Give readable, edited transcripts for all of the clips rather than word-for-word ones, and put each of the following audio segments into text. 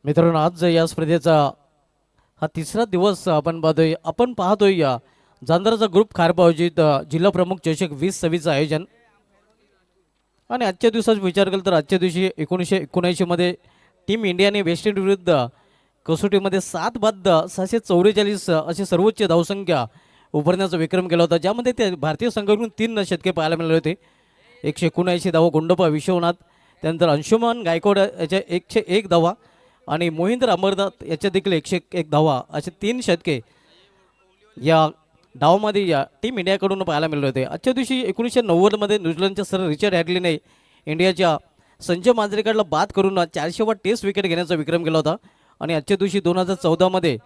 मित्रांनो, आज या स्पर्धेचा हा तिसरा दिवस आपण पाहतोय या जांधाराचा ग्रुप खारपाव जिल्हा प्रमुख चषक 2026 आयोजन. आणि आजच्या दिवसाचा विचार केला तर आजच्या दिवशी 1979 मध्ये टीम इंडियाने वेस्ट इंडिज विरुद्ध कसोटीमध्ये 7 बाद 644 अशी सर्वोच्च धावसंख्या उभारण्याचा विक्रम केला होता, ज्यामध्ये ते भारतीय संघाकडून 3 शतके पाहायला मिळाले होते. 179 धावा गुंडप्पा विश्वनाथ, त्यानंतर अंशुमान गायकवाड याच्या 101 धावा आणि मोहिंद्र अमरनाथ याच्या देखील 101 धावा असे 3 शतके या डावमध्ये या टीम इंडियाकडून पाहायला मिळले होते. आजच्या दिवशी 1990 न्यूझीलंडच्या सर रिचर्ड हॅडलीने इंडियाच्या संजय मांजरेकरला बाद करून 400वा टेस्ट विकेट घेण्याचा विक्रम केला होता. आणि आजच्या दिवशी 2014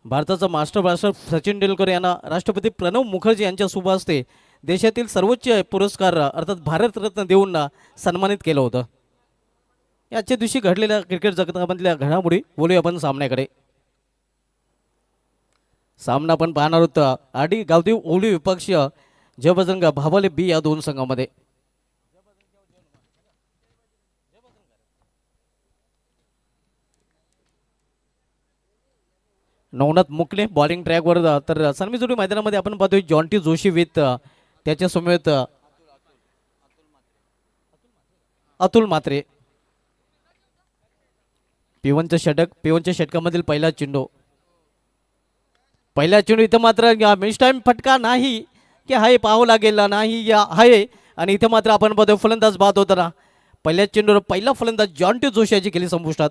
भारताचा मास्टर ब्लास्टर सचिन तेंडुलकर यांना राष्ट्रपती प्रणव मुखर्जी यांच्या शुभ हस्ते देशातील सर्वोच्च पुरस्कार अर्थात भारतरत्न देऊन सन्मानित केलं होतं. आजच्या दिवशी घडलेल्या क्रिकेट जगतामधल्या घडामोडी बोलूया आपण सामन्याकडे. सामना आपण पाहणार होता आडी गावदेव ओली विपक्षीय जयबजरंग भावाले बी या दोन संघामध्ये. नवनाथ मुकणे बॉलिंग ट्रॅकवर, तर सनमीजोडी मैदानामध्ये आपण पाहतोय जॉन्टी जोशी विथ त्याच्या समेत अतुल म्हात्रे. पिवनच्या षटकामधील पहिला चेंडू इथं मात्र मिस टाइम फटका नाही की हाय पाहावं लागेल नाही या हाय. आणि इथं मात्र आपण पाहतोय फलंदाज बाद होताना पहिल्या चेंडूवर पहिला फलंदाज जॉन्टी जोशी याची केली संपुष्टात.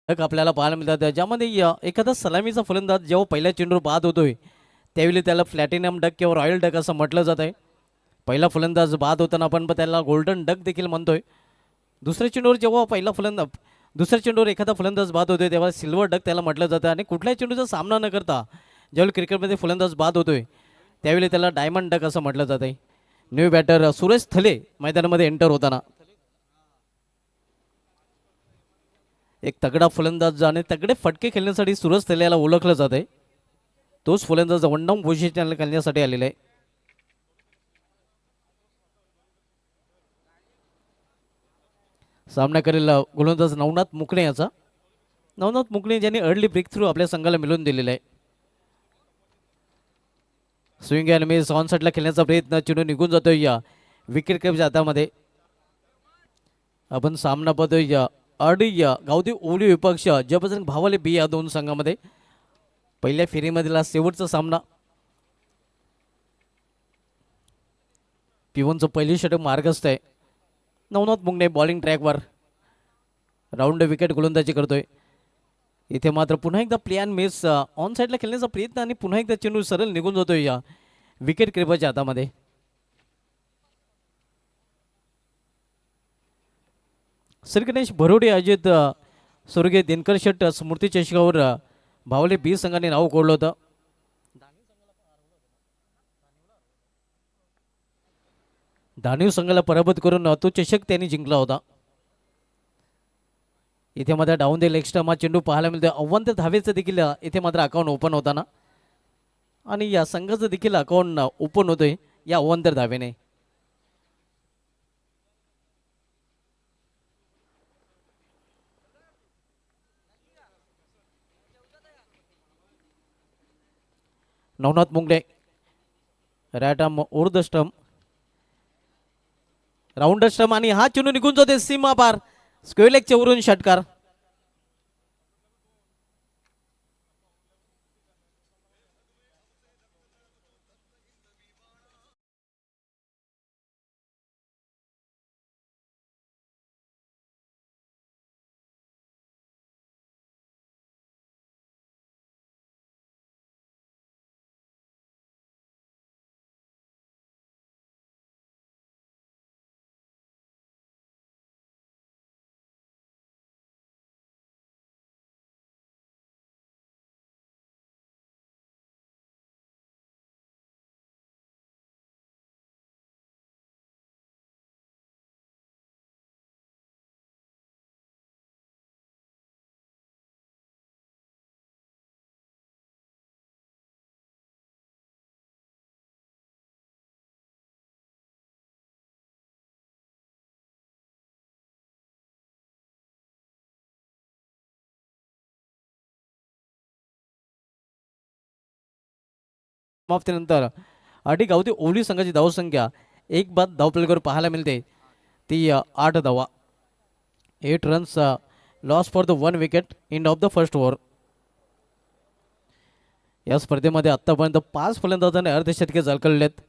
आपल्याला पाहायला मिळतात, ज्यामध्ये एखादा सलामीचा फलंदाज जेव्हा पहिल्या चेंडूवर बाद होतोय त्यावेळी त्याला प्लॅटिनम डक किंवा रॉयल डक असं म्हटलं जात आहे. पहिला फलंदाज बाद होताना आपण त्याला गोल्डन डक देखील म्हणतोय. दुसऱ्या चेंडूवर जेव्हा दुसऱ्या चेंडूवर एखादा फलंदाज बाद होतोय तेव्हा सिल्वर डक त्याला म्हटलं जातं. आणि कुठल्याही चेंडूचा सामना न करता ज्यावेळी क्रिकेटमध्ये फलंदाज बाद होतोय त्यावेळी त्याला डायमंड डक असं म्हटलं जात आहे. न्यू बॅटर सुरेश थले मैदानामध्ये एंटर होताना एक तगडा फलंदाज आणि तगडे फटके खेळण्यासाठी सुरेश थलेला ओळखलं जात आहे. तोच फलंदाज वन डाऊन पोझिशन खेळण्यासाठी आलेला आहे. सामना करेल गोलंदाज नवनाथ मुकणे याचा. नवनाथ मुकणे ज्यांनी अर्ली ब्रेक थ्रू आपल्या संघाला मिळवून दिलेला आहे. स्विंग अँड मिस ऑन साईडला खेळण्याचा प्रयत्न, चेंडू निघून जातोय या विकेट कीपरच्या हातामध्ये. आपण सामना पाहतोय या गावदेव ओली विपक्ष जयबजरंग भावाले बी या दोन संघामध्ये. पहिल्या फेरीमधला शेवटचा सामना. पिवनचं पहिली षटक मार्गस्थ आहे. नवनाथ मुंगणे बॉलिंग ट्रॅकवर राऊंड विकेट गोलंदाजी करतोय. इथे मात्र पुन्हा एकदा प्लॅन मिस ऑन साईडला खेळण्याचा प्रयत्न आणि पुन्हा एकदा चेंडू सरळ निघून जातोय या विकेट किपरच्या हातामध्ये. श्री गणेश भरोडे अजित स्वर्गीय दिनकर शेट स्मृती चषकावर भावले बी संघाने नाव कोरलं होतं. दानीव संघाला पराभूत करून तो चषक त्यांनी जिंकला होता. इथे मात्र डाऊन द लेग स्टंप हा चेंडू पाहायला मिळतोय. अव्वल धावेचं देखील इथे मात्र अकाउंट ओपन होताना आणि या संघाचं देखील अकाउंट ओपन होतोय या अव्वल धावेने. Navnath Mungde right arm over the stump, round stump आणि हा चेंडू निघून जाते सीमा पार स्क्वेअर लेगच्या वरून षटकार. समाप्तीनंतर आडी गावती ओवली संघाची धावसंख्या एक बाद धावपलकर पाहायला मिळते ती 8 धावा. 8 runs loss for the 1 wicket in of the first over. या स्पर्धेमध्ये आत्तापर्यंत 5 फलंदाजांनी अर्धशतके झळकवले आहेत.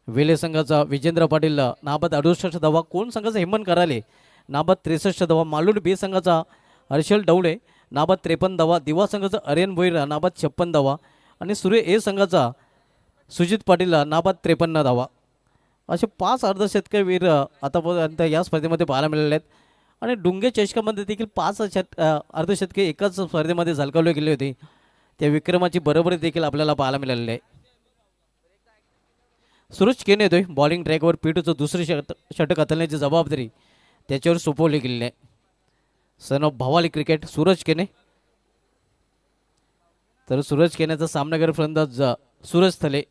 वेले संघाचा विजेंद्र पाटील नाबाद 68 धावा, कोण संघाचा हेमंत कराले नाबाद 63 धावा, मालूड बी संघाचा हर्षल डवळे नाबाद 53 धावा, दिवा संघाचा आर्यन भोईर नाबाद 56 धावा आणि सूर्य ए संघाचा सुजित पाटील नाबाद 53 धावा. असे 5 अर्धशतकवीर आतापर्यंत या स्पर्धेमध्ये पाहायला मिळाले आहेत. आणि डुंगे चषकामध्ये देखील 5 अर्धशतके एकाच स्पर्धेमध्ये झळकावले गेले होते. त्या विक्रमाची बरोबरी देखील आपल्याला पाहायला मिळालेली आहे. सूरज केने येतोय बॉलिंग ट्रॅकवर. पिटूचं दुसरे षटक हाताळण्याची जबाबदारी त्याच्यावर सोपवली गेलेली आहे. Son of Bhowali cricket Suraj केने. तर सूरज केनेचा सामनागर फलंदाज सूरज थले.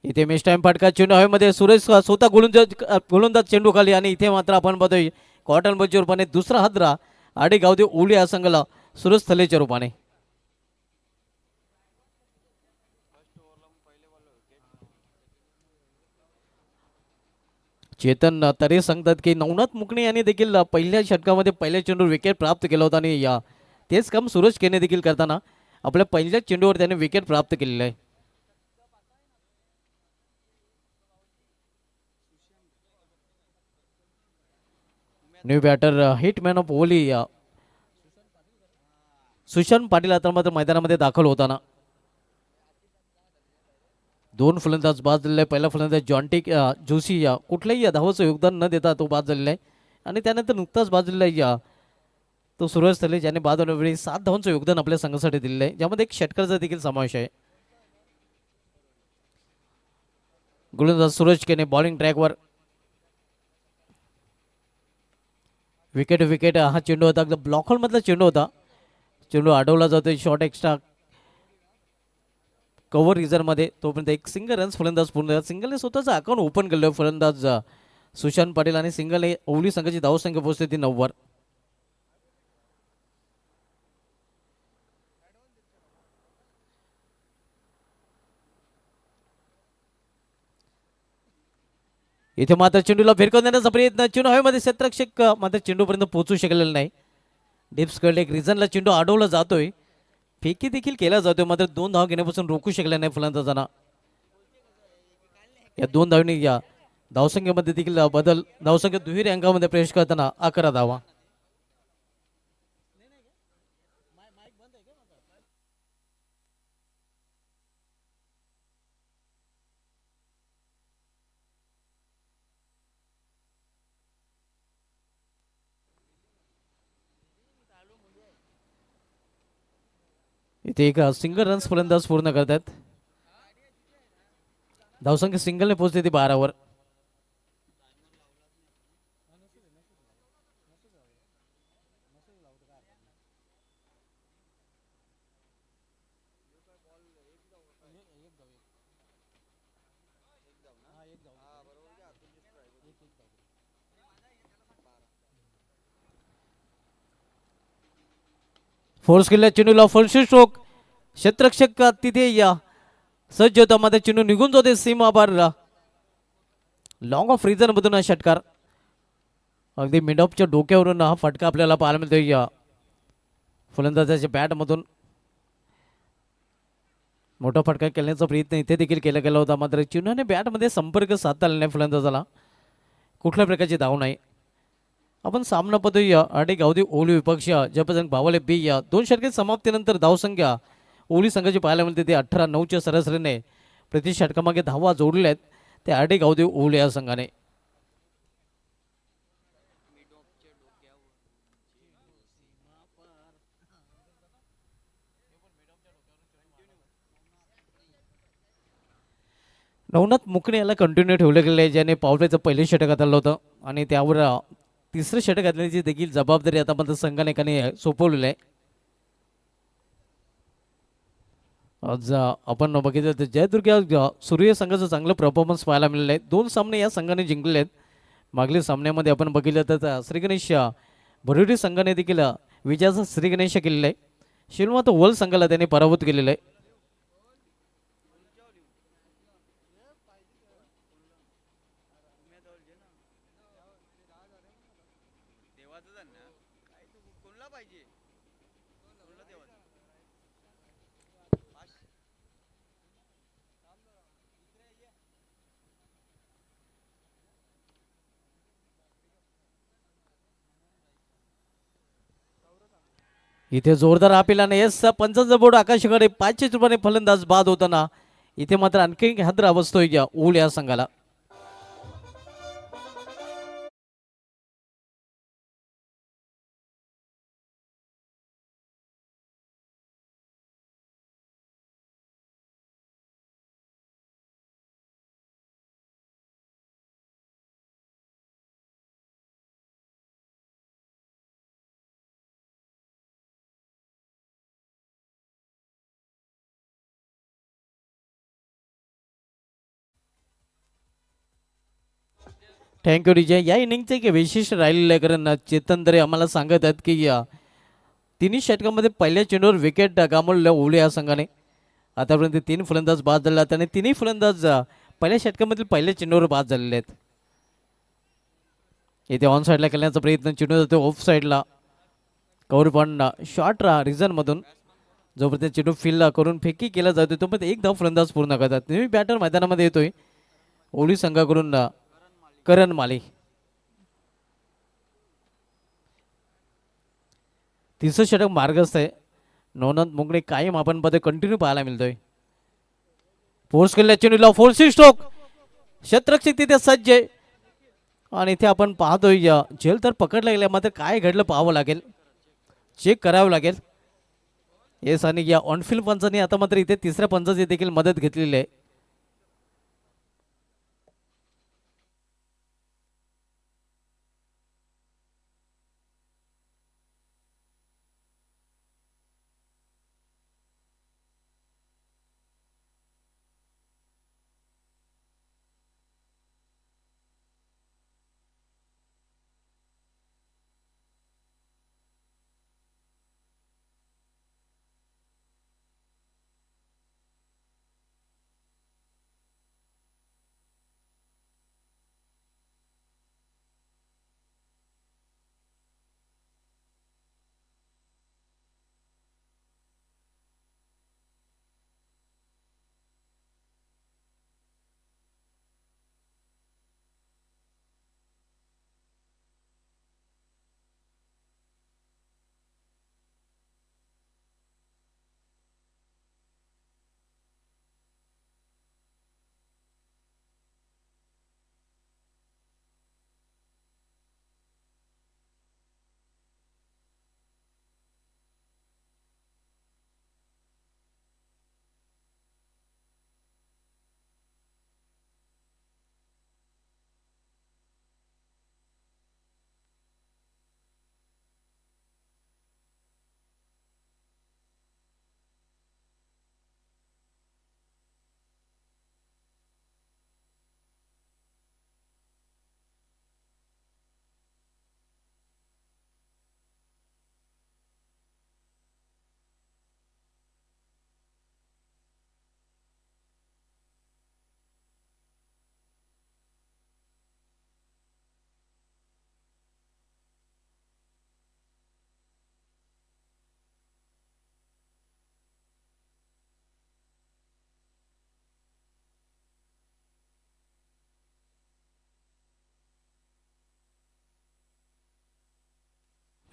इथे मिस टाइम फटका चेंडू हवेमध्ये. सूरज स्वतः गोलंदाज चेंडू खाली आणि इथे मात्र आपण पाहतोय कॉटन बॉलच्या रूपाने दुसरा हादरा आडी गावदे ओवली या संघाला सूरज थलेच्या रूपाने. चेतन तरे सांगतात की नवनाथ मुकणे यांनी देखील पहिल्या षटकामध्ये पहिल्या चेंडूवर विकेट प्राप्त केला होता आणि तेच काम सूरज केने देखील करताना आपल्या पहिल्या चेंडूवर त्याने विकेट प्राप्त केलेलं आहे. New batter hitman of Ovali Sushant Patil आता मात्र मैदानामध्ये दाखल होताना. 2 फलंदाज बाद झालेला आहे. पहिला फलंदाज जॉन्टी जोशी कुठल्याही धावाचं योगदान न देता तो बाद झालेला आहे आणि त्यानंतर नुकताच बाद झालेला आहे तो सूरज थले ज्याने बाद होण्यावेळी 7 धावांचं योगदान आपल्या संघासाठी दिलेलं आहे, ज्यामध्ये एक षटकाचा देखील समावेश आहे. गोलंदाज सूरज केने बॉलिंग ट्रॅकवर. विकेट हा चेंडू होता अगदी ब्लॉक होल मधला चेंडू होता. चेंडू अडवला जातोय शॉर्ट एक्स्ट्रा कव्हर रिझनमध्ये. तोपर्यंत एक सिंगल रन्स फलंदाज पूर्ण. सिंगलने स्वतःचं अकाउंट ओपन केलं फलंदाज सुशांत पाटील आणि सिंगलने ओवली संघाची धावसंख्या पोहोचते ती 9 वर. इथे मात्र चेंडूला फिरकून देण्याचा प्रयत्न. चेंडू हवेमध्ये क्षेत्ररक्षक मात्र चेंडूपर्यंत पोहोचू शकलेला नाही. डिप्स कडे एक रिझनला चेंडू अडवला जातोय. फेकी देखील केला जातोय मात्र 2 धावा घेण्यापासून रोखू शकले नाही फलंदाजांना. या 2 धावांनी या धावसंख्येमध्ये देखील बदल. धावसंख्या दुहेरी अंकामध्ये प्रवेश करताना 11 धावा. इथे एक सिंगल रन्स फलंदाज पूर्ण करतात. धावसंख्या सिंगलने पोहोचते ती 12 वर. फोर्स केलेल्या चेंडूला फलशी स्ट्रोक. क्षेत्ररक्षक तिथे सज्ज होता मात्र चेंडू निघून जाते सीमा बार. लॉंग ऑफ रिझन मधून हा षटकार. अगदी मिडऑफच्या डोक्यावरून हा फटका आपल्याला पाहायला मिळतोय फलंदाजाच्या बॅटमधून. मोठा फटका खेळण्याचा प्रयत्न इथे देखील केला गेला होता मात्र चेंडूने बॅटमध्ये संपर्क साधता आला नाही फलंदाजाला. कुठल्या प्रकारची धाव नाही. आपण सामना पाहतोय आडी गावदी ओवली विपक्ष जयप्रसंग भावले बी. 2 षटके समाप्तीनंतर धावसंख्या ओवली संघाची पाहायला मिळते ते 18-9च्या सरासरीने प्रति षटकामागे धावा जोडल्या आहेत ते आडी गावदी ओवली या संघाने. नवनाथ मुकणे याला कंटिन्यू ठेवलं गेलं आहे ज्याने पावलेचं पहिले षटक हाताळलं होतं आणि त्यावर तिसरं षटक घातल्याची देखील जबाबदारी आता मात्र संघाने एकाने सोपवलेलं आहे. आज आपण बघितलं तर जयदुर्ग सूर्य संघाचं चांगलं परफॉर्मन्स पाहायला मिळालं आहे. 2 सामने या संघाने जिंकले आहेत. मागील सामन्यामध्ये आपण बघितलं तर श्री गणेश भरुडी संघाने देखील विजयाचा श्रीगणेश केलेला आहे. शिलमात वल संघाला त्यांनी पराभूत केलेलं आहे. इथे जोरदार अपील आणि एस पंचांचा बोर्ड आकाशाकडे 500 रुपयाने फलंदाज बाद होताना इथे मात्र आणखी हादरा बसतोय या ऊल या संघाला. थँक्यू रिजय. या इनिंगचं एक विशेष राहिलेलं आहे कारण चेतन दरे आम्हाला सांगत आहेत की या तिन्ही षटकामध्ये पहिल्या चेंडूवर विकेट गमावलेल्या ओवले या संघाने. आतापर्यंत 3 फलंदाज बाद झाले आहेत आणि तिन्ही फलंदाज पहिल्या षटकामधील पहिल्या चेंडूवर बाद झालेले आहेत. इथे ऑन साईडला खेळण्याचा प्रयत्न चेंडू जातो ऑफ साईडला. कव्हर पण शॉर्ट रिझनमधून जोपर्यंत चेंडू फील्ड करून फेकी केला जातो तोपर्यंत एक धाव फलंदाज पूर्ण करतात. नेहमी बॅटर मैदानामध्ये येतोय ओवली संघाकडून करण माली. तिसरं षटक मार्गस्थ आहे. नवनाथ मुंगडे कायम आपण मध्ये कंटिन्यू पाहायला मिळतोय. फोर्स केलेल्या चेंडूला फोर्सिंग स्ट्रोक. शतरक्षक तिथे सज्ज आहे आणि इथे आपण पाहतोय झेल तर पकडला गेला मात्र काय घडलं पाहावं लागेल, चेक करावं लागेल. येस आणि या ऑनफिल्ड पंचांनी आता मात्र इथे तिसऱ्या पंचाची देखील मदत घेतलेली आहे.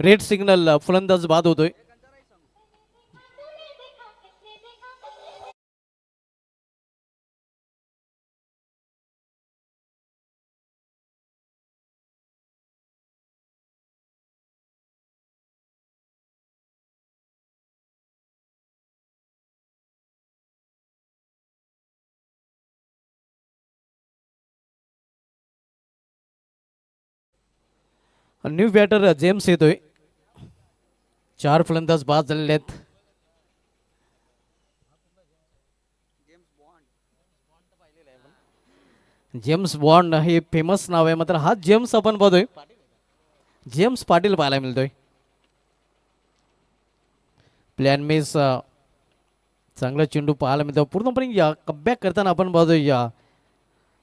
रेड सिग्नल फलंदाज बाद होतोय. न्यू बॅटर जेम्स येतोय. 4 फलंदाज बाद झालेले आहेत. जेम्स बॉन्ड हे फेमस नाव आहे मात्र हा जेम्स आपण बघतोय जेम्स पाटील पाहायला मिळतोय. प्लॅन मिस चांगला चेंडू पाहायला मिळतो पूर्णपणे या कमबॅक करताना आपण बघूया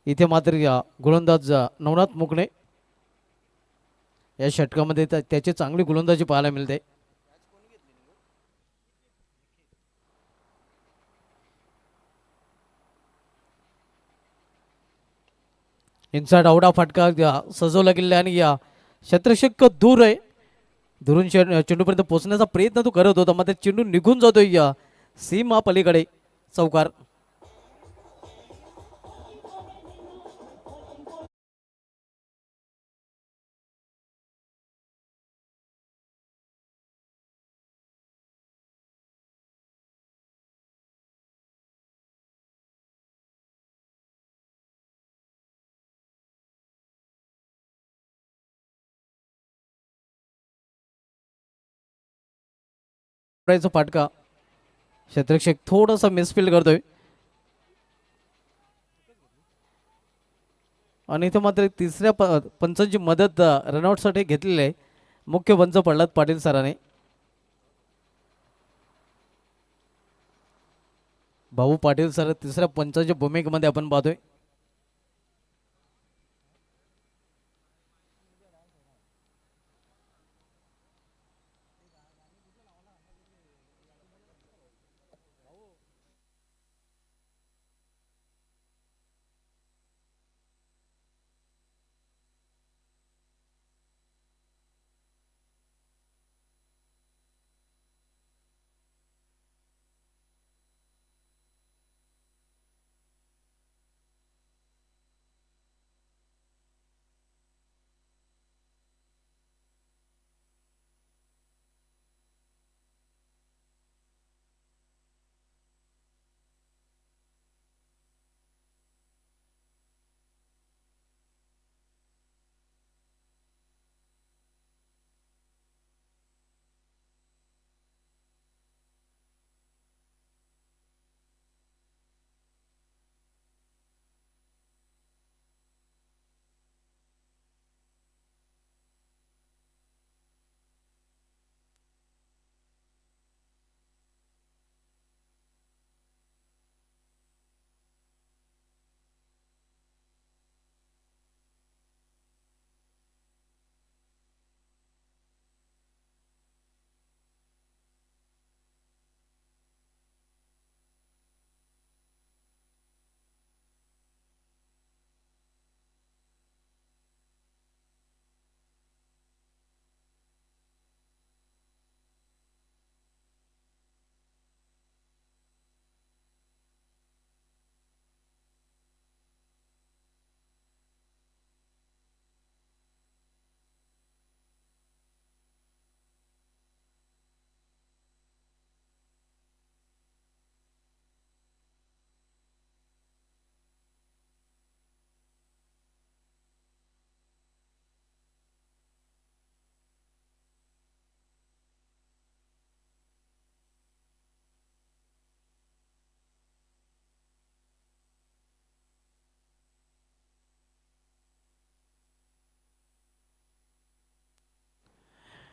इथे मात्र या गोलंदाज नवनाथ मुकणे या षटकामध्ये त्याचे चांगली गोलंदाजी पाहायला मिळते. इनसाइड आवडा फटका सजवला गेला आणि या क्षेत्ररक्षक दूर आहे दुरून चेंडूपर्यंत पोहोचण्याचा प्रयत्न तो करत होता मात्र चेंडू निघून जातोय या सीमा पलीकडे चौकार. फाटका क्षेत्ररक्षक थोडासा मिसफील्ड करतोय आणि इथे मात्र तिसऱ्या पंचांची मदत रनआउटसाठी घेतलेली आहे. मुख्य पंच प्रल्हाद पाटील सरांनी. भाऊ पाटील सर तिसऱ्या पंचांच्या भूमिकेमध्ये आपण पाहतोय.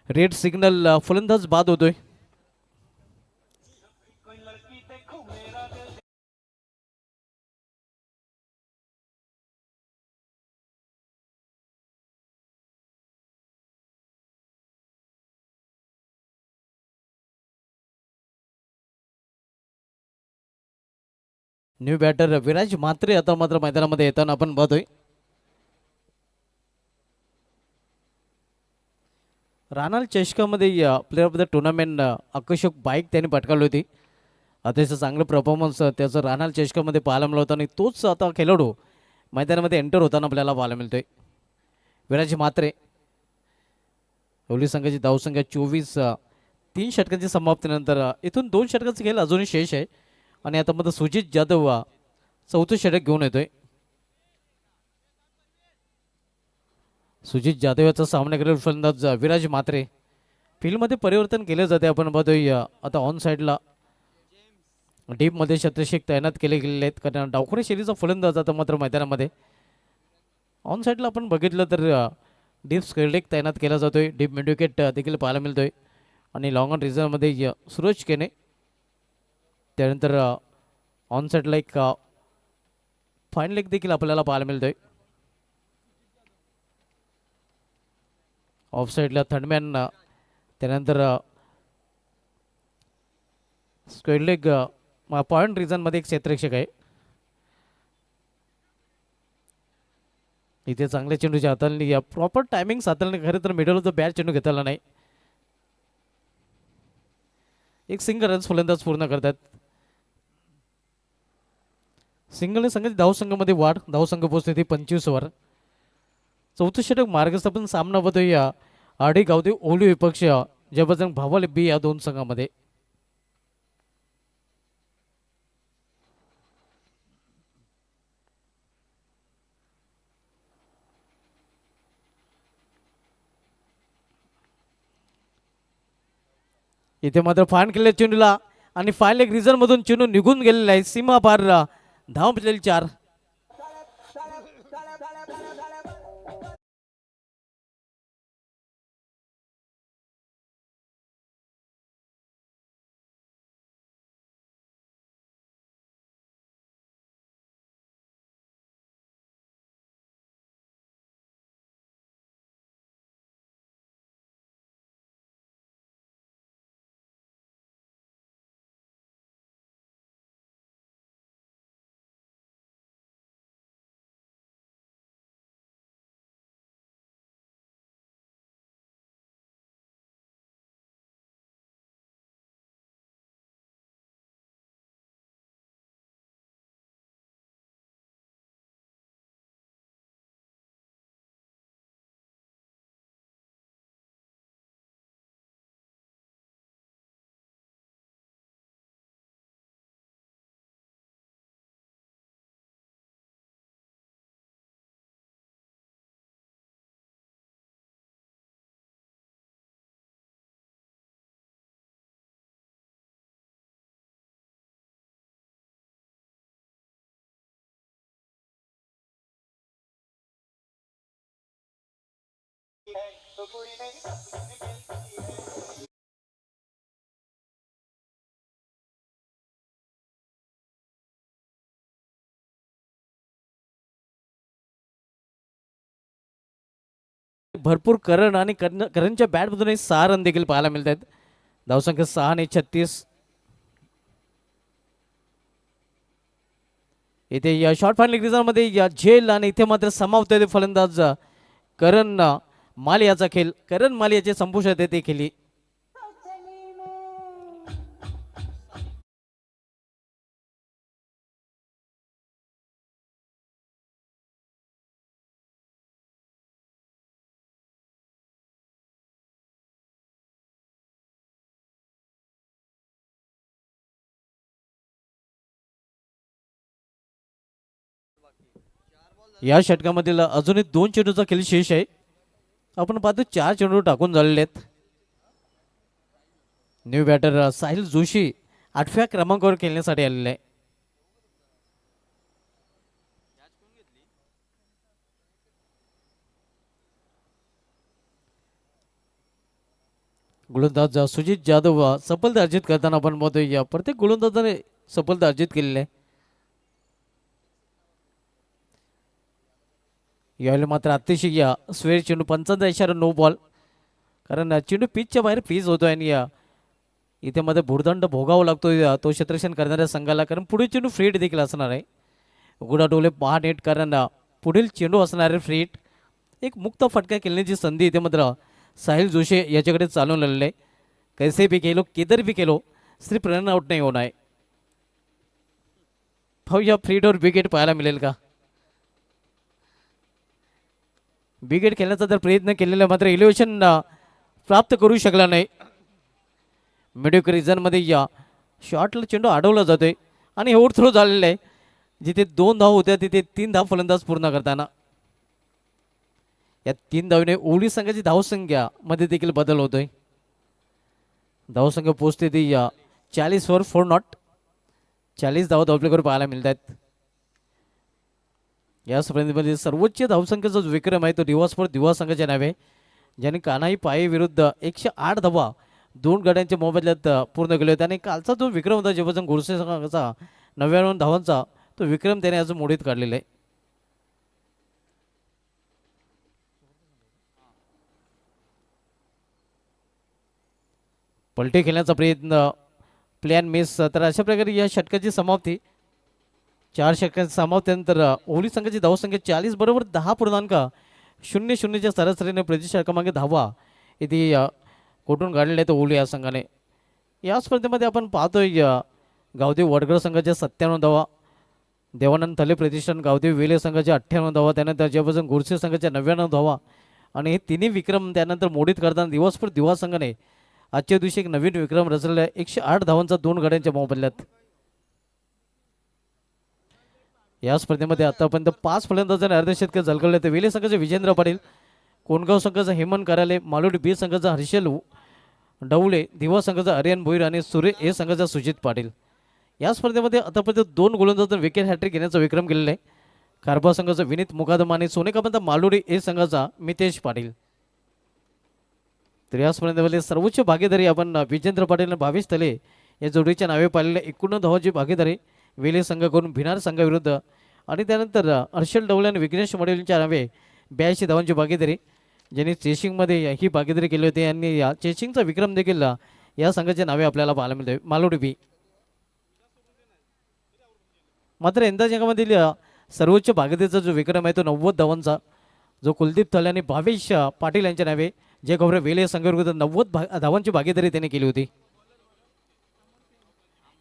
रेड सिग्नल फलंदाज बाद होतोय. न्यू बॅटर विराज म्हात्रे आता मात्र मैदानामध्ये येताना आपण पाहतोय. रानाल चषकामध्ये प्लेअर ऑफ द टुर्नामेंट आकर्षक बाईक त्यांनी पटकावली होती. अतिशय चांगलं परफॉर्मन्स त्याचं रानाल चषकामध्ये पाहायला मिळत आणि तोच आता खेळाडू मैदानामध्ये एंटर होताना आपल्याला पाहायला मिळतोय. विराज म्हात्रे ओली संघाची धावसंख्या 24. 3 षटकांची समाप्तीनंतर इथून 2 षटकांचा खेळ अजूनही शेष आहे आणि आता मध्ये सुजित जाधव चौथं षटक घेऊन येतोय. सुजित जाधव याचा सामना करेल फलंदाज विराज म्हात्रे. फील्डमध्ये परिवर्तन केले जाते आपण बघतोय आता ऑन साईडला डीपमध्ये क्षेत्ररक्षक तैनात केले गेलेले आहेत कारण डावखुरी शैलीचा फलंदाज आता मात्र मैदानामध्ये ऑन साईडला आपण बघितलं तर डीप स्क्रीन तैनात केला जातोय. डीप मिड विकेट देखील पाहायला मिळतोय आणि लॉंग ऑन रिझनमध्ये सूरज केने. त्यानंतर ऑन साईडला एक फाईन लेग देखील आपल्याला पाहायला मिळतोय. ऑफ साईडला थर्डमॅन. त्यानंतर स्क्वेअर लेग पॉईंट रिझनमध्ये एक क्षेत्ररक्षक आहे. इथे चांगल्या चेंडूच्या हाताळणी या प्रॉपर टायमिंग हाताळणी खरं तर मिडल ऑफ द बॅट चेंडू घेता आला नाही. एक सिंगल रन्स फलंदाज पूर्ण करतात. सिंगलने संघाची धावसंघामध्ये वाढ. धावसंघ पोहोचते ती 25 वर. चौथं षटक मार्गस्थापन सामना होतो या आडी गावते ओली विपक्ष जबरदस्त भावाले बी या दोन संघामध्ये. इथे मात्र फान केले चेंडूला आणि फाईन लेग रिझन मधून चेंडू निघून गेलेला आहे. सीमा पार धाव पिलेली 4. भरपूर करण आणि करणच्या बॅटमधून 6 रन देखील पाहायला मिळत आहेत. धावसंख्या 6 आणि 36. इथे या शॉर्ट फाईन रिझनमध्ये या झेल आणि इथे मात्र समावतोय फलंदाज करण मालियाचा खेळ. करण मालियाचे संपुष्टात येते खेळी. या षटकामधील अजूनही 2 चेंडूचा खेळ शेष आहे. आपण पाहतो 4 चेंडू टाकून झालेले आहेत. न्यू बॅटर साहिल जोशी 8व्या क्रमांकावर खेळण्यासाठी आलेले आहे. गोलंदाज सुजित जाधव सफलता अर्जित करताना आपण पाहतोय या प्रत्येक गोलंदाजाने सफलता अर्जित केलेली आहे. यावेळी मात्र अतिशय या स्वेर चेंडू 55 इशारा नो बॉल. कारण चेंडू पिचच्या बाहेर पीच होतोय आणि या इथे मध्ये भूर्दंड भोगावा लागतोय तो क्षेत्ररक्षण करणाऱ्या संघाला. कारण पुढील चेंडू फ्रीट देखील असणार आहे. गुडाडोले 6 नेट. कारण पुढील चेंडू असणार आहे फ्रीट. एक मुक्त फटका खेळण्याची संधी इथे मात्र साहिल जोशी याच्याकडे चालून आलेलं आहे. कैसे भी केलो किधर भी केलो सिर्फ रन आउट नाही होणार आहे. पाहूया फ्रीटवर विकेट पाहायला मिळेल का. विकेट खेळण्याचा जर प्रयत्न केलेला मात्र इलेव्हेशन प्राप्त करू शकला नाही. मिडविक रिझनमध्ये या शॉटला चेंडू अडवला जातोय आणि ओव्हर थ्रो झालेला आहे. जिथे 2 धाव होत्या तिथे 3 धाव फलंदाज पूर्ण करताना या 3 धावने ओली संघाची धावसंख्या मध्ये देखील बदल होतोय. धावसंख्या पोहोचते ती या 40 वर 4 नॉट. 40 धाव धावपलीकडे पाहायला मिळतात. या स्पर्धेमध्ये सर्वोच्च धावसंख्येचा जो विक्रम आहे तो दिवसभर दिवा संघाच्या नावे ज्यांनी कानाई पाये विरुद्ध 108 धावा 2 गड्यांच्या मोबदल्यात पूर्ण केले होते आणि कालचा जो विक्रम होता जेव्हा गोडसे संघाचा 99 धावांचा तो विक्रम त्याने अजून मोडीत काढलेला आहे. पलटी खेळण्याचा प्रयत्न प्लॅन मिस. तर अशा प्रकारे या षटकाची समाप्ती 4 षटकांची समाप्तीनंतर ओवली संघाची धावसंख्या 40 बरोबर 10.00च्या सरासरीने प्रति षटकामागे धावा इथे कोठून काढलेले आहेत ओवली या संघाने. या स्पर्धेमध्ये आपण पाहतोय गावदेव वडगड संघाच्या 97 धावा, देवानंद थले प्रतिष्ठान गावदेव वेले संघाच्या 98 धावा, त्यानंतर ज्यापासून गुरसे संघाच्या 99 धावा आणि हे तिन्ही विक्रम त्यानंतर मोडीत करताना दिवसभर दिवा संघाने आजच्या दिवशी एक नवीन विक्रम रचलेला 108 धावांचा 2 गड्यांच्या मोबदल्यात. या स्पर्धेमध्ये आतापर्यंत 5 फलंदाजांनी अर्धशतक झळकवले ते वेले संघाचे विजेंद्र पाटील, कोणगाव संघाचा हेमंत कराले, मालोडी बी संघाचा हर्षल डवळे, दिवा संघाचा आर्यन भोईर आणि सुरे ए संघाचा सुजित पाटील. या स्पर्धेमध्ये आतापर्यंत 2 गोलंदाजांनी विकेट हॅट्रिक घेण्याचा विक्रम केलेला आहे. कारबा संघाचा विनीत मुकादम आणि सोनेकापंत मालोडी ए संघाचा मितेश पाटील. तर या स्पर्धेमध्ये सर्वोच्च भागीदारी आपण विजेंद्र पाटील आणि भावेश तले या जोडीच्या नावे पाहिलेल्या 91 धावांची भागीदारी वेले संघाकडून भिनार संघाविरुद्ध आणि त्यानंतर हर्षल डवले आणि विघ्नेश मडेलच्या नावे 82 धावांची भागीदारी ज्यांनी चेसिंगमध्ये ही भागीदारी केली होती आणि या चेसिंगचा विक्रम देखील या संघाच्या नावे आपल्याला पाहायला मिळतोय मालोडी बी. मात्र यंदा जगामधील सर्वोच्च भागीदारीचा जो विक्रम आहे तो 90 धावांचा जो कुलदीप थले आणि भावेश पाटील यांच्या नावे जे गौरव वेले संघाविरुद्ध 90 धावांची भागीदारी त्यांनी केली होती.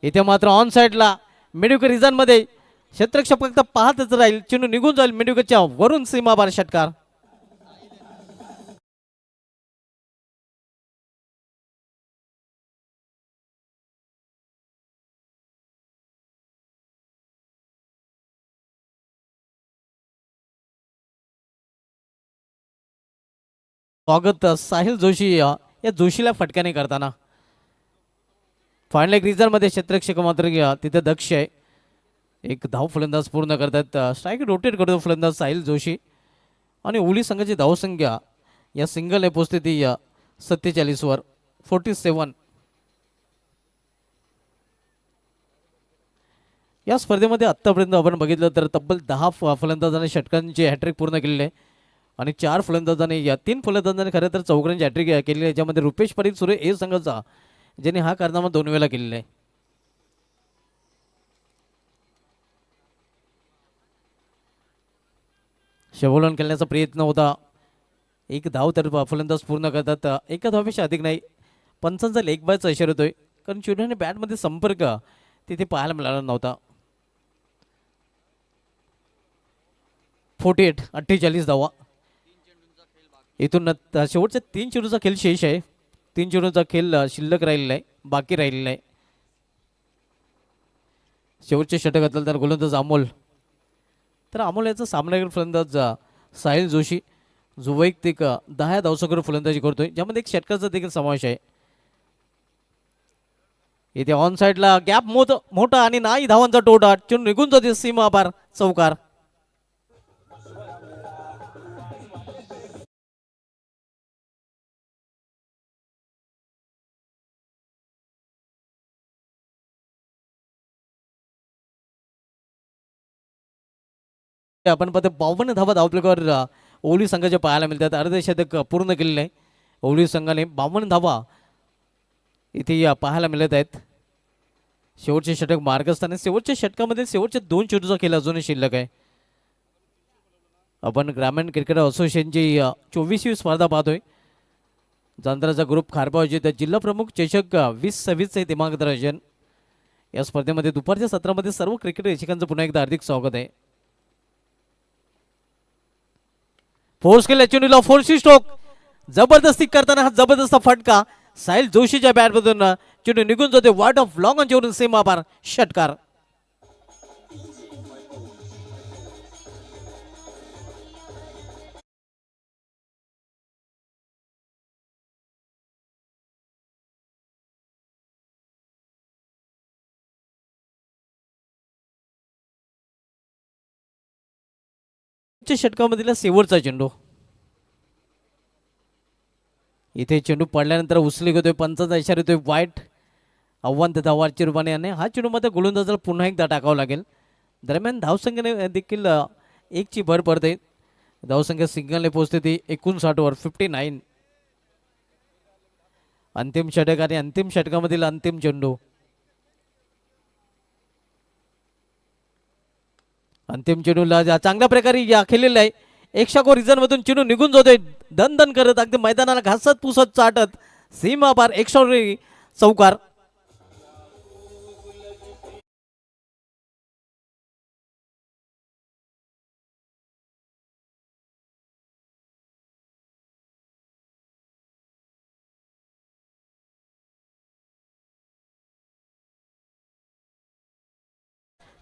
इथे मात्र ऑन साईडला मेड्युकर रिझनमध्ये क्षेत्ररक्षक फक्त पाहतच राहील, चेंडू निघून जाईल मेड्युकरच्या वरून सीमापार षटकार. स्वागत साहिल जोशी या जोशीला फटक्याने करताना. फायनल एक रिझनमध्ये क्षेत्ररक्षक मात्र तिथे दक्ष आहे. एक धाव फलंदाज पूर्ण करतात. स्ट्राईक रोटेट करतो फलंदाज साहिल जोशी आणि ओवली संघाची धावसंख्या या सिंगल आहे पोचते ती 47 वर 47. या स्पर्धेमध्ये आत्तापर्यंत आपण बघितलं तर तब्बल 10 फलंदाजांनी षटकांची हॅट्रिक पूर्ण केलेली आहे आणि 4 फलंदाजांनी या 3 फलंदाजांनी खरं तर चौकांची हॅट्रिक केलेली आहे, ज्यामध्ये रुपेश पाटील सुरे ए संघाचा ज्यांनी हा कारनामा 2 वेळा केलेला आहे. शवोलन खेळण्याचा प्रयत्न होता. एक धाव तर फलंदाज पूर्ण करतात. एका धावेपेक्षा अधिक नाही. पंचांचा लेग बायचा इशारा होतोय कारण चेंडूने बॅटमध्ये संपर्क तिथे पाहायला मिळाला नव्हता. 48 धावा. इथून शेवटच्या 3 चेंडूचा खेळ शेष आहे. 3 चेंडूचा खेळ शिल्लक राहिलेला आहे, बाकी राहिलेला आहे. शेवटचे षटक घातलं तर गोलंदाज अमोल. तर अमोल याचा सामनावीर फलंदाज साहिल जोशी जो वैयक्तिक 10 धावसंख्येवर फलंदाजी करतोय, ज्यामध्ये एक षटकाचा देखील समावेश आहे. इथे ऑन साईडला गॅप मोठा आणि नाही धावांचा टोटा, चेंडू निघून जाते सीमा पार चौकार. आपण पाहतो 52 धावा धावपलकावर ओवली संघाच्या पाहायला मिळतात. अर्धशतक पूर्ण केलेले आहे ओवली संघाने. 52 धावा इथे पाहायला मिळत आहेत. शेवटचे षटक मार्गस्थान. शेवटच्या षटकामध्ये शेवटच्या 2 चेंडूचा खेळ अजूनही शिल्लक आहे. आपण ग्रामीण क्रिकेट असोसिएशनची 24वी स्पर्धा पाहतोय. जांतराचा ग्रुप खारबा अजित जिल्हा प्रमुख चषक 2026 दिमाग आयोजन. या स्पर्धेमध्ये दुपारच्या सत्रामध्ये सर्व क्रिकेट रसिकांचं पुन्हा एकदा हार्दिक स्वागत आहे. फोर्स केला चेंडूला, फोर्सी स्ट्रोक जबरदस्ती करताना हा जबरदस्त फटका साहिल जोशीच्या बॅटमधून चेंडू निघून जाते वार्ड ऑफ लॉंग ऑनवरून सीमा पार षटकार. षटकामधील शेवटचा चेंडू. इथे चेंडू पडल्यानंतर उचली घेतोय, पंचाचा इशारा येतोय वाईट. आव्हान त्या धावाच्या रूपाने आणि हा चेंडू मात्र गोलंदाजाला पुन्हा एकदा टाकावं लागेल. दरम्यान धावसंख्येने देखील एकची भर पडते. धावसंख्या सिंगलने पोहोचते ती 59 वर 59. अंतिम षटक आणि अंतिम षटकामधील अंतिम चेंडू. अंतिम चेंडूला चांगल्या प्रकारे या खेळलेला आहे. एक शाखो रिझन मधून चेंडू निघून जातोय दन दन करत, अगदी मैदानाला घासत पुसत चाटत सीमा पार एक चौकार.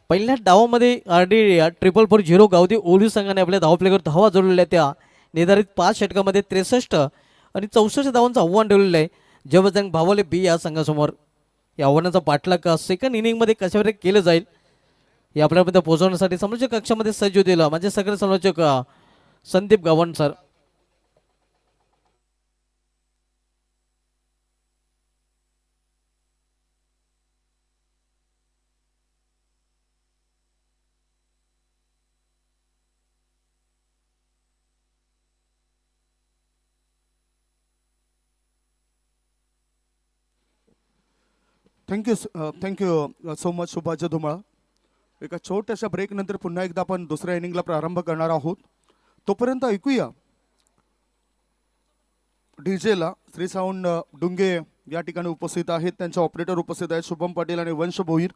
पहिल्या डावामध्ये RD 444 गावदी ओली संघाने आपल्या धावप्लेवर धावा जोडलेल्या त्या निर्धारित 5 षटकामध्ये 63 आणि 64 धावांचं आव्हान ठेवलेलं आहे जबजंग भावले बी या संघासमोर. या आव्हानाचा पाठलाग सेकंड इनिंगमध्ये कशाप्रकारे केलं जाईल हे आपल्यापर्यंत पोहोचवण्यासाठी समालोचक कक्षामध्ये सज्ज होतील म्हणजे सगळे समालोचक Sandeep Gavan sir. Thank you so much Subhash Dhumal. एका छोट्याशा ब्रेक नंतर पुन्हा एकदा आपण दुसऱ्या इनिंगला प्रारंभ करणार आहोत. तोपर्यंत ऐकूया डीजेला श्री साऊंड डुंगे या ठिकाणी उपस्थित आहेत. त्यांचे ऑपरेटर उपस्थित आहेत शुभम पाटील आणि वंश भोईर.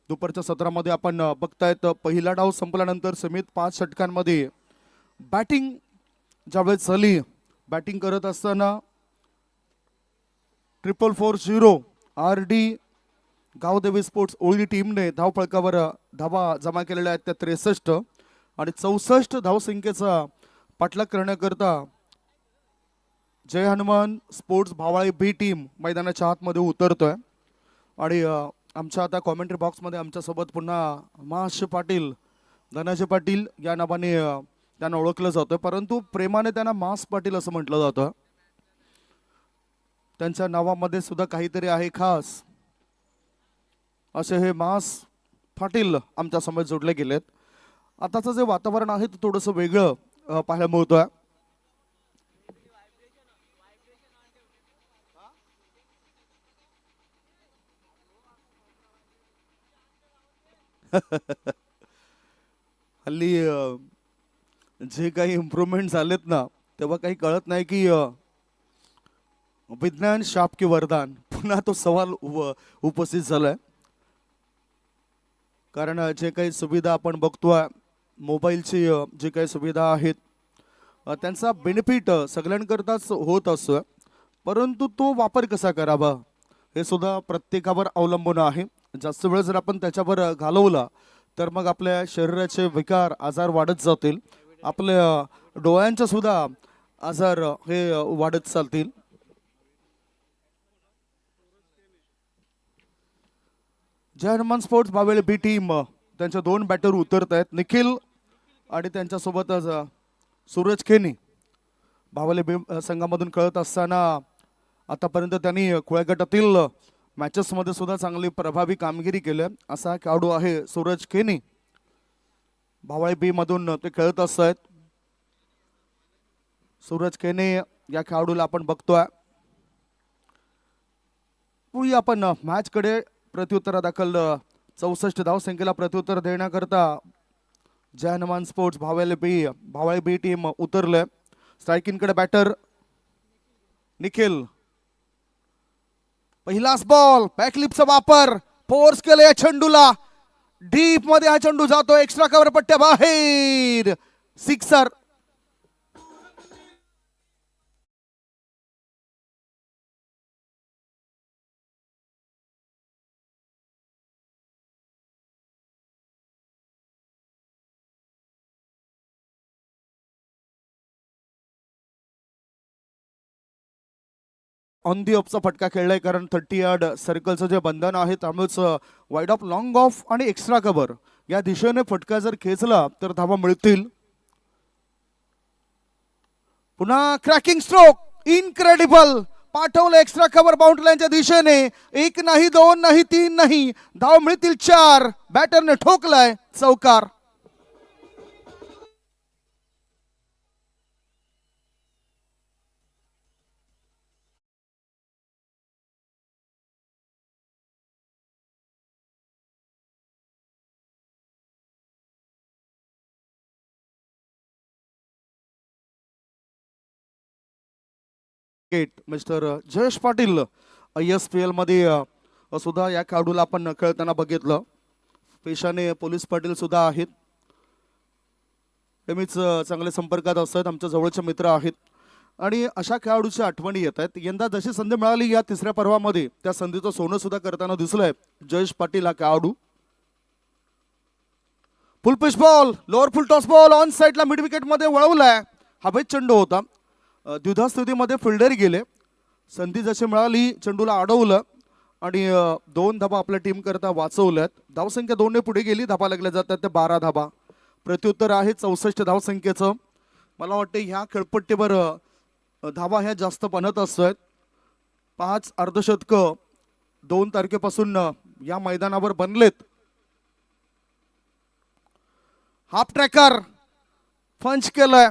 दुपारच्या सत्रामध्ये आपण बघतायत पहिला डाव संपल्यानंतर समित 5 षटकांमध्ये बॅटिंग ज्यावेळेस झाली, बॅटिंग करत असताना 444 RD गावदेवी स्पोर्ट्स ओळी टीमने धावफलकावर धावा जमा केलेल्या आहेत त्या 63 आणि 64 धावसंख्येचा पाठलाग करण्याकरता जय हनुमान स्पोर्ट्स भावाळी बी टीम मैदानाच्या आतमध्ये उतरतोय. आणि आमच्या आता कॉमेंट्री बॉक्समध्ये आमच्यासोबत पुन्हा महाश पाटील, धनाजी पाटील या नावाने त्यांना ओळखलं जातं, परंतु प्रेमाने त्यांना मास पाटील असं म्हटलं जातं. त्यांच्या नावामध्ये सुद्धा काहीतरी आहे खास, असे हे मास पाटील आमच्या समोर जोडले गेलेत. आताचं जे वातावरण आहे ते थोडंसं वेगळं पाहायला मिळतोय. हल्ली जे काही इम्प्रूव्हमेंट झालेत ना, तेव्हा काही कळत नाही की विज्ञान शाप की वरदान, पुन्हा तो सवाल उपस्थित झालाय. कारण जे काही सुविधा आपण बघतोय, मोबाईलची जे काही सुविधा आहेत त्यांचा बेनिफिट सगळ्यांकरताच होत असतो, परंतु तो वापर कसा करावा हे सुद्धा प्रत्येकावर अवलंबून आहे. जास्त वेळ जर आपण त्याच्यावर घालवला तर मग आपल्या शरीराचे विकार आजार वाढत जातील, आपल्या डोळ्यांच्या सुद्धा आजार हे वाढत चालतील. जय हनुमान स्पोर्ट्स बावेळे बी टीम त्यांच्या 2 बॅटर उतरत आहेत, निखिल आणि त्यांच्यासोबतच सूरज खेनी. बावले बी संघामधून कळत असताना आतापर्यंत त्यांनी खुल्या गटातील मॅचेसमध्ये सुद्धा चांगली प्रभावी कामगिरी केली. असा खेळाडू आहे सूरज खेनी. भावळे बी मधून ते खेळत असतात. सूरज खेनी या खेळाडूला आपण बघतोय. पुढे आपण मॅच कडे प्रत्युत्तरा दाखल 64 धावसंख्येला प्रत्युत्तर देण्याकरता जय हनुमान स्पोर्ट्स भावळे बी टीम उतरले. स्ट्रायकिंग कडे बॅटर निखिल. पहिलाच बॉल, बॅकलिपचा वापर, फोर्स केलं या चेंडूला, डीप मध्ये हा चेंडू जातो, एक्स्ट्रा कव्हर पट्ट्या बाहेर, सिक्सर. ऑन दी ऑफचा फटका खेळलाय, कारण 30 यार्ड सर्कलचं जे बंधन आहे त्यामुळेच वाईड ऑफ, लॉंग ऑफ आणि एक्स्ट्रा कव्हर या दिशेने फटका जर खेचला तर धावा मिळतील. पुन्हा क्रॅकिंग स्ट्रोक, इनक्रेडिबल, पाठवलं एक्स्ट्रा कव्हर बाउंड्री लाईनच्या दिशेने. 1 नाही, 2 नाही, 3 नाही, धाव मिळतील 4. बॅटरने ठोकलाय चौकार. मिस्टर जयेश पाटील ISPL मध्ये सुद्धा या खेळाडूला आपण खेळताना बघितलं. पेशाने पोलीस पाटील सुद्धा आहेत, नेहमीच चांगले संपर्कात असतात, आमच्या जवळचे मित्र आहेत आणि अशा खेळाडूच्या आठवणी येत आहेत. यंदा जशी संधी मिळाली या तिसऱ्या पर्वामध्ये त्या संधीचं सोनं सुद्धा करताना दिसलंय जयेश पाटील हा खेळाडू. फुल pitch ball, lower full toss ball on साईडला मिड विकेट मध्ये वळवलाय. हवेत चेंडू होता, द्विधा स्थितीमध्ये फिल्डर गेले. संधी जशी मिळाली चेंडूला अडवलं आणि 2 धाबा आपल्या टीम करता वाचवल्यात. धावसंख्या 2 ने पुढे गेली, धाबा लागल्या जातात ते 12 धाबा. प्रत्युत्तर आहे 64 धावसंख्येचं. मला वाटतं ह्या खेळपट्टीवर धाबा ह्या जास्त बनत असतात. 5 अर्धशतकं 2 तारखेपासून या मैदानावर बनलेत. हाफ ट्रॅकर फंच केलाय.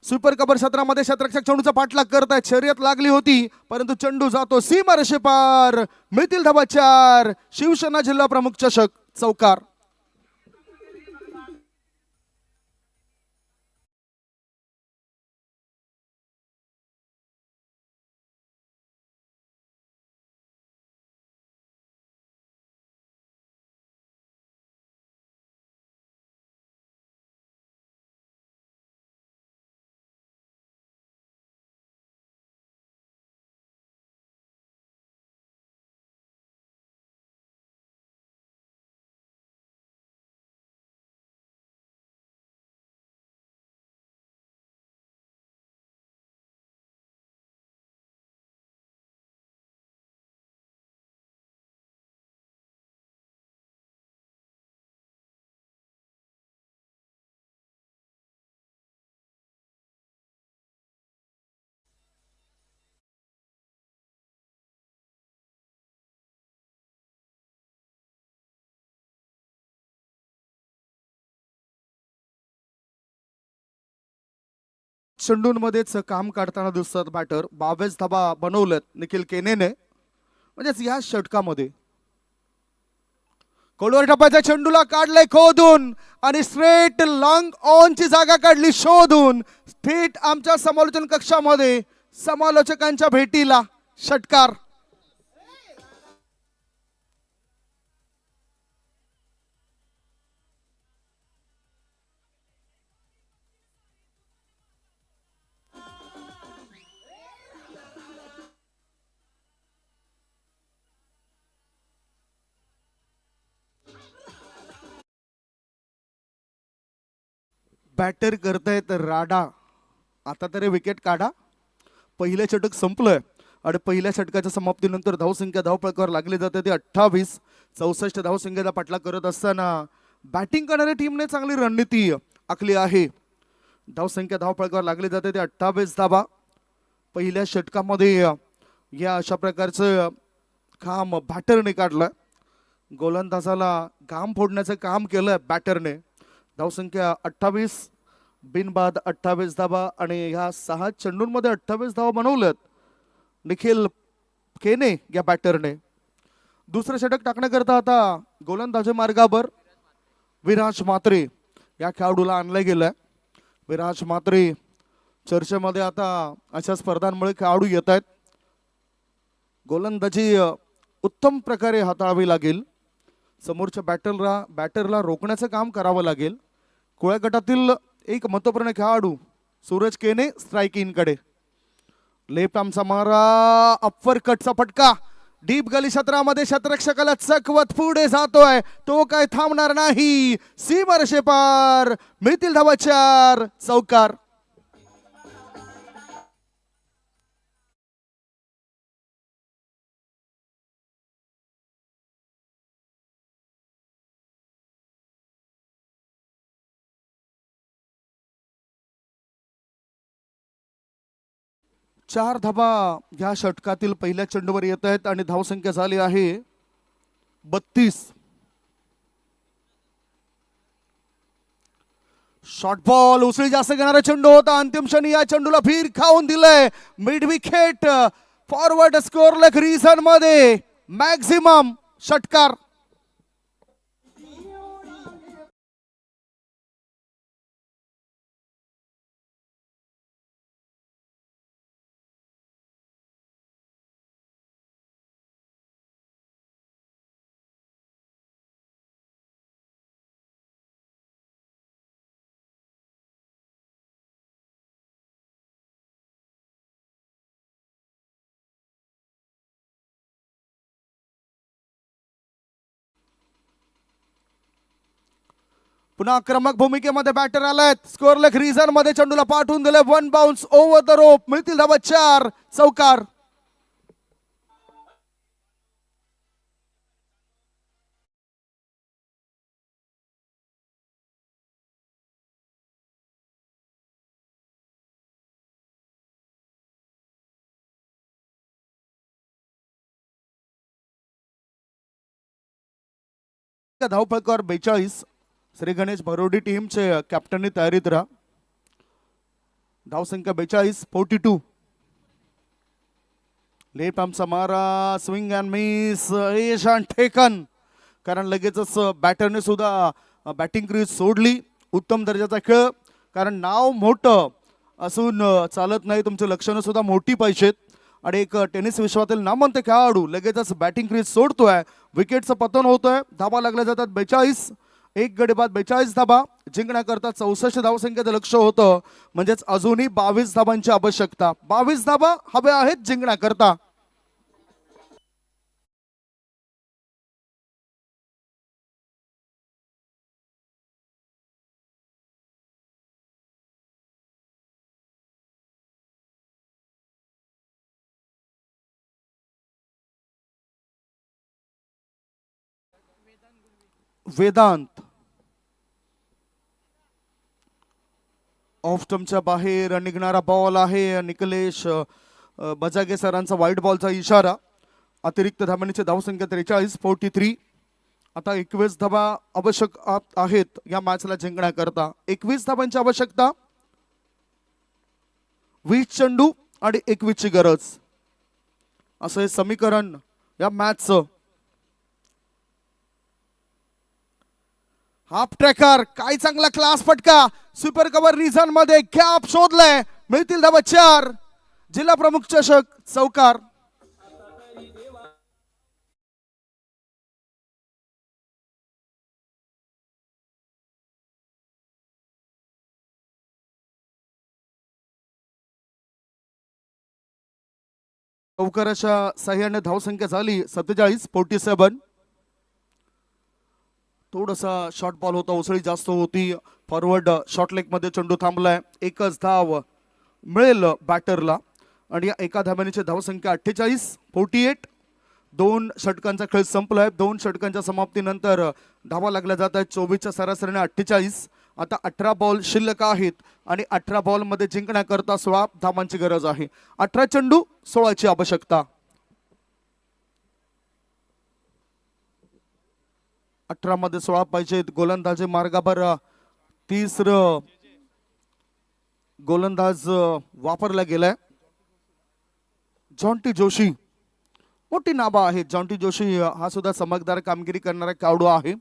सुपर कव्हर क्षेत्रामध्ये क्षेत्ररक्षक चेंडूचा पाठलाग करतायत. शर्यत लागली होती परंतु चेंडू जातो सीमारेषे पार. मिळतील धाबा 4. शिवसेना जिल्हा प्रमुख चषक चौकार. चेंडूंमध्येच काम काढताना दिसतात बॅटर. 22 धाबा बनवल्यात निखिल केनेने, म्हणजेच या षटकामध्ये. कोलवर टप्प्याच्या चेंडूला काढलंय खोदून आणि स्ट्रेट लॉंग ऑनची जागा काढली शोधून. थेट आमच्या समालोचन कक्षामध्ये समालोचकांच्या भेटीला षटकार. बॅटर करतायत राडा. आता तरी विकेट काढा. पहिलं षटक संपलंय आणि पहिल्या षटकाच्या समाप्तीनंतर धावसंख्या धावफलकावर लागली जाते ते 28. 64 धावसंख्येचा पाठलाग करत असताना बॅटिंग करणाऱ्या टीमने चांगली रणनीती आखली आहे. धावसंख्या धावफलकावर लागली जाते ते 28 धावा. पहिल्या षटकामध्ये या अशा प्रकारचं काम बॅटरने काढलं. गोलंदाजाला घाम फोडण्याचं काम केलं बॅटरने. धावसंख्या 28, बिनबाद 28 धावा आणि ह्या 6 चेंडूंमध्ये 28 धावा बनवल्यात निखिल केने या बॅटरने. दुसरं षटक टाकण्याकरता आता गोलंदाजी मार्गावर विराज म्हात्रे या खेळाडूला आणलं गेलंय. विराज म्हात्रे चर्चेमध्ये आता अशा स्पर्धांमुळे खेळाडू येत आहेत. गोलंदाजी उत्तम प्रकारे हाताळावी लागेल. समोरच्या बॅटरला रोखण्याचं काम करावं लागेल. कोळ्या गटातील एक महत्त्वपूर्ण खेळाडू सूरज केने स्ट्राईक इन कडे. लेफ्ट आर्मचा मारा, अप्पर कटचा फटका डीप गली क्षेत्रामध्ये शतरक्षकाला चकवत पुढे जातोय. तो काय थांबणार नाही. सीमारेषे पार, मिळतील धावा 4. चौकार. चार धावा ह्या षटकातील पहिल्या चेंडूवर येत आहेत आणि धावसंख्या झाली आहे 32. शॉर्ट बॉल उसळी जास्त घेणारा चेंडू होता. अंतिम क्षणी या चेंडूला भीर खाऊन दिलंय. Mid wicket forward score leg reason मध्ये मॅक्झिमम षटकार. पुन्हा आक्रमक भूमिकेमध्ये बॅटर आलायत. स्कोर लेग रिझन मध्ये चेंडूला पाठवून दिले. 1 बाउन्स ओव्हर द रोप. मिळतील धावा 4. चौकार. धावफलकावर 42. श्री गणेश भरोडी टीमचे कॅप्टननी तयारीत राहा. धावसंख्या 42, 42. लेफ्ट आर्मचा मारा, स्विंग अँड मिस, ईशान ठेकन. कारण लगेचच बॅटरने सुद्धा बॅटिंग क्रीज सोडली. उत्तम दर्जाचा खेळ. कारण नाव मोठं असून चालत नाही, तुमचे लक्षणं सुद्धा मोठी पाहिजेत. आणि एक टेनिस विश्वातील नामवंत खेळाडू लगेचच बॅटिंग क्रीज सोडतोय. विकेटचं पतन होतोय. धाबा लागल्या जातात 42. एक गडी बाद 42 धाबा. जिंकण्याकरता 64 धावसंख्येचं लक्ष होतं. म्हणजेच अजूनही 22 धाबांची आवश्यकता. 22 धाबा हव्या आहेत जिंकण्याकरता. वेदांत ऑफ स्टंपच्या बाहेर निघणारा बॉल आहे. निकलेश बजागे सरांचा व्हाईट बॉलचा इशारा. अतिरिक्त धाबांची धावसंख्या 43, 43. आता 21 धाबा आवश्यक आहेत या मॅचला जिंकण्याकरता. 21 धाबांची आवश्यकता. 20 चेंडू आणि 21 ची गरज असं हे समीकरण या मॅचचं. हाफ ट्रॅकर काय चांगला क्लास फटका. सुपर कव्हर रिझन मध्ये गॅप शोधलाय. मिळतील धावा 4. जिल्हा प्रमुख चषक चौकार. चौकाराच्या साह्याने धावसंख्या झाली 47, 47. थोडासा शॉर्ट बॉल होता, उसळी जास्त होती. फॉरवर्ड शॉर्ट लेग मध्ये चेंडू थांबलाय. एकच धाव मिळेल बॅटरला आणि या एका धाब्याची धावसंख्या 48. 2 षटकांचा खेळ संपलाय. 2 षटकांच्या समाप्तीनंतर धावा लागल्या जात आहेत. 24च्या सरासरीने 48. आता 18 बॉल शिल्लक आहेत आणि 18 बॉल मध्ये जिंकण्याकरता 16 धावांची गरज आहे. 18 चेंडू 16ची आवश्यकता. 18 मध्ये 16 पाहिजेत. गोलंदाजी मार्गावर तिसरं गोलंदाज वापरला गेलाय. जॉन्टी जोशी, मोठी नावं आहेत. जॉन्टी जोशी हा सुद्धा चमकदार कामगिरी करणारा खेळाडू आहे.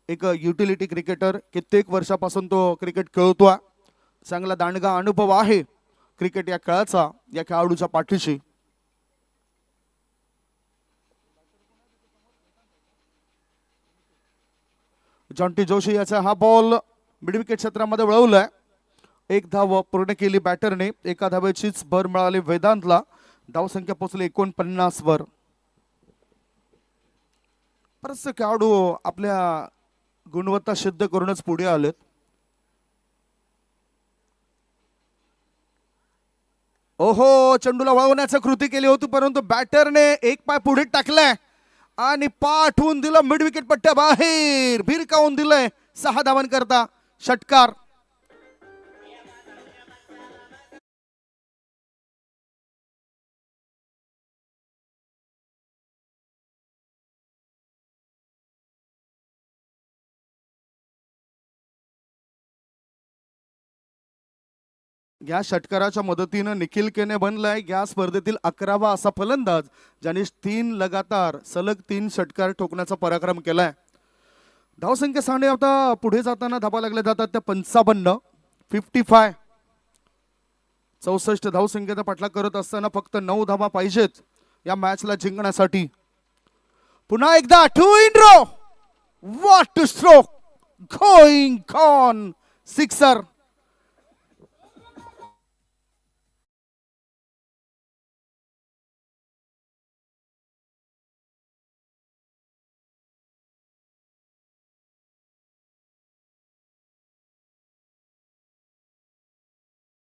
एक युटिलिटी क्रिकेटर. कित्येक वर्षापासून तो क्रिकेट खेळतोय. चांगला दांडगा अनुभव आहे क्रिकेट या खेळाचा या खेळाडूच्या पाठीशी. जॉन्टी जोशी याचा हा बॉल मिडविकेट क्षेत्रामध्ये वळवलाय. एक धाव पूर्ण केली बॅटरने. एका धावेचीच भर मिळाली वेदांतला. धावसंख्या पोहोचली 49 वर. बरेचसे खेळाडू आपल्या गुणवत्ता सिद्ध करूनच पुढे आलेत. ओहो, चेंडूला वळवण्याची कृती केली होती परंतु बॅटरने एक पाय पुढे टाकलाय आणि पाठवून दिलं मिड विकेट पट्ट्या बाहेर. भिरकावून दिलंय 6 धावांकरता षटकार. या षटकाराच्या मदतीनं निखिल केने बनलाय या स्पर्धेतील 11वा असा फलंदाज ज्याने 3 लगातार सलग 3 षटकार ठोकण्याचा पराक्रम केलाय. धावसंख्या सांडे आता पुढे जाताना धाबा लागल्या जातात त्या 55. 55. 64 धावसंख्येचा पाठलाग करत असताना फक्त 9 धावा पाहिजेत या मॅचला जिंकण्यासाठी. पुन्हा एकदा 2 in row. What to stroke. Going on. Sixer.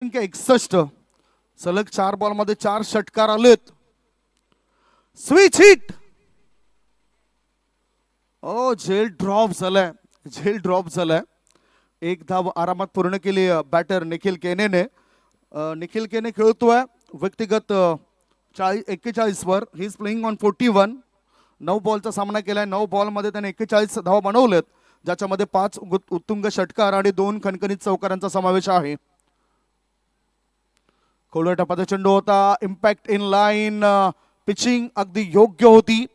संख्या 61. सलग 4 बॉल मध्ये 4 षटकार आलेत. Switch hit. ओ, झेल ड्रॉप झालाय. झेल ड्रॉप झालाय. एक धाव आरामात पूर्ण केली बॅटर निखिल केनेने. निखिल केने खेळतोय व्यक्तिगत 41 वर. He is playing on 41. 9 बॉलचा सामना केलाय. 9 बॉल मध्ये त्याने 41 धावा बनवलेत ज्याच्यामध्ये 5 उत्तुंग षटकार आणि 2 खणखणीत चौकारांचा समावेश आहे. खोलवर टपाचा चेंडू होता. Impact in line. पिचिंग अगदी योग्य होती.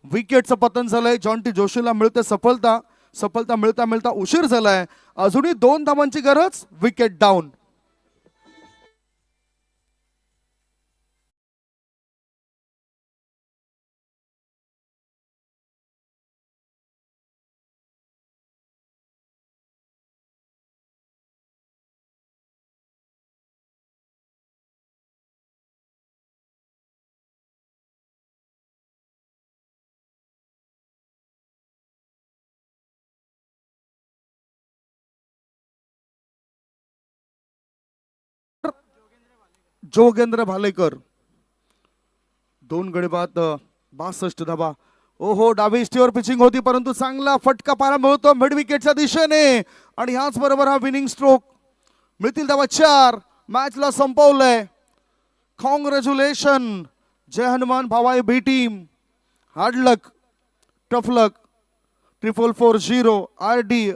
विकेटचं पतन झालंय. जॉन्टी जोशीला मिळते सफलता. सफलता मिळता मिळता उशीर झालाय. अजूनही 2 धावांची गरज. Wicket down. जोगेंद्र भालेकर 2 गडी बाद 62 धावा. ओहो, डावी इष्टीवर पिचिंग होती परंतु चांगला फटका पाहायला मिळतो मिड विकेटच्या दिशेने आणि ह्याच बरोबर हा विनिंग स्ट्रोक. मिळतील धावा 4. मॅचला संपवलंय. कॉंग्रॅच्युलेशन जय हनुमान भावाई बी टीम. हार्ड लक, टफ लक. 444 RD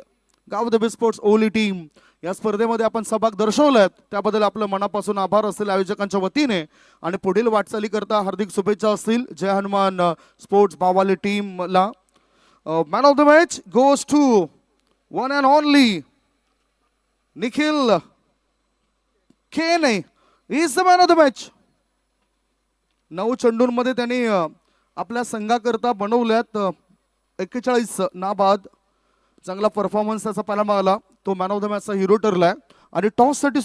गावदेवी स्पोर्ट्स ओली टीम. या स्पर्धेमध्ये आपण सहभाग दर्शवलात त्याबद्दल आपलं मनापासून आभार असतील आयोजकांच्या वतीने आणि पुढील वाटचाली करता हार्दिक शुभेच्छा असतील जय हनुमान स्पोर्ट्स बावाली टीमला. Man of the match goes to one and only Nikhil Kene. Is the man of the match. 9 चेंडूंमध्ये त्यांनी आपल्या संघाकरता बनवल्यात 41 नाबाद. चांगला परफॉर्मन्स त्याचा पाहायला मिळाला. तो मॅन ऑफ द मॅचचा हिरो ठरलाय आणि टॉससाठी